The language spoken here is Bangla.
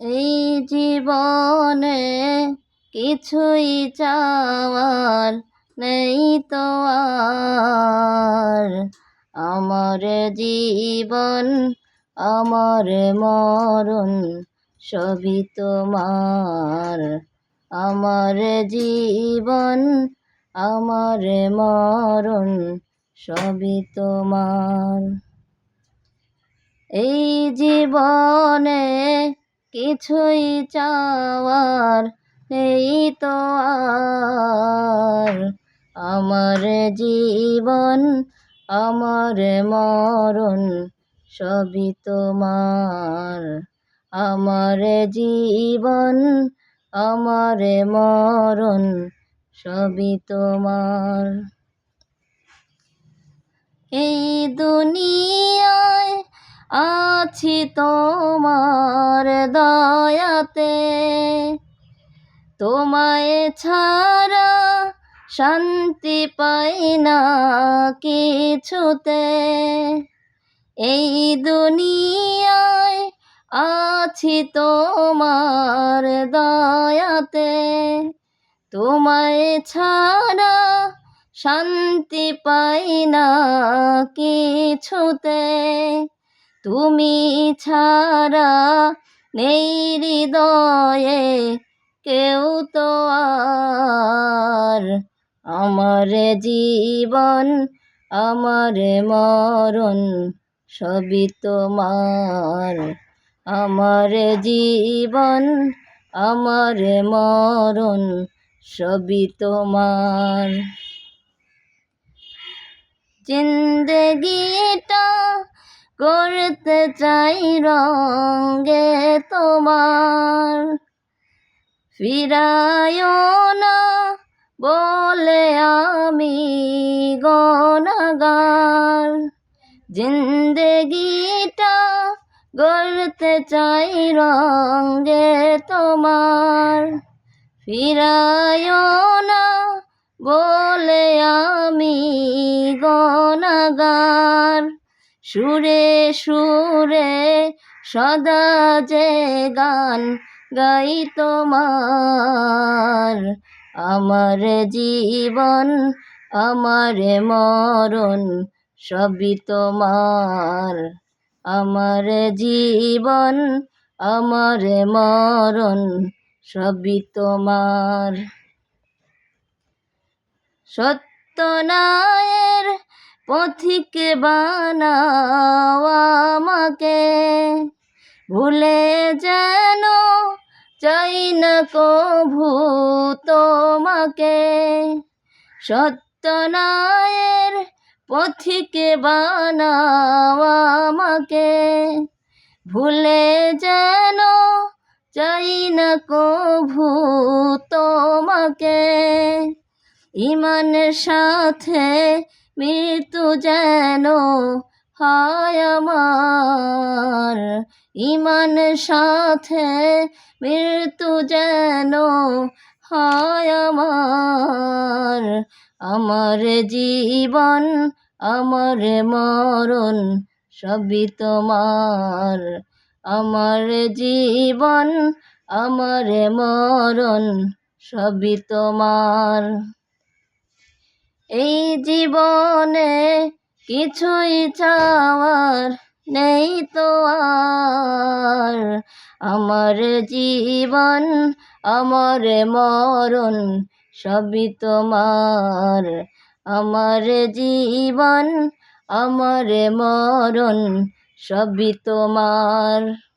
এই জীবনে কিছুই চাওয়ার নেই তো আর। আমার জীবন আমার মরণ সবই তোমার। আমার জীবন আমার মরণ সবই তোমার। এই জীবনে কিছুই চাওয়ার নেই তো আর। আমার জীবন আমার মরণ সবই তোমার। আমার জীবন আমার মরণ সবই তোমার। এই দুনিয়ায় আছি তোমার দয়াতে, তোমায় ছাড়া শান্তি পাই না কিছুতে। এই দুনিয়ায় আছি তোমার দয়াতে, তোমায় ছাড়া শান্তি পাই না কিছুতে। তুমি ছাড়া নেই হৃদয়ে কেউ তো আর। আমার জীবন আমার মরণ সবই তোমার। আমার জীবন আমার মরণ সবই তোমার। জিন্দেগিটা করতে চাই রঙে তোমার, ফিরায়ও না বলে আমি গুনাহগার। জিন্দেগিটা গড়তে চাই রঙে তোমার, ফিরায়ও না বলে আমি গুনাহগার। সুরে সুরে সদা যে গান গাই তোমার। আমার জীবন আমার মরণ সবই তোমার। আমার জীবন আমার মরণ সবই তোমার। সত্যনায়ের পথিক বানাও আমাকে, ভুলে যেন চাই না কভু তোমাকে। সত্যনায়ের পথিক বানাও আমাকে, ভুলে যেন চাই না কভু তোমাকে। ইমানের সাথে মৃত্যু যেন হয় আমার, ইমানের সাথে মৃত্যু যেন হয় আমার। আমার জীবন আমার মরণ সবই তোমার। আমার জীবন আমার মরণ সবই তোমার। এই জীবনে কিছুই চাওয়ার নেই তো আর। আমার জীবন আমার মরণ সবই তোমার। আমার জীবন আমার মরণ সবই তোমার।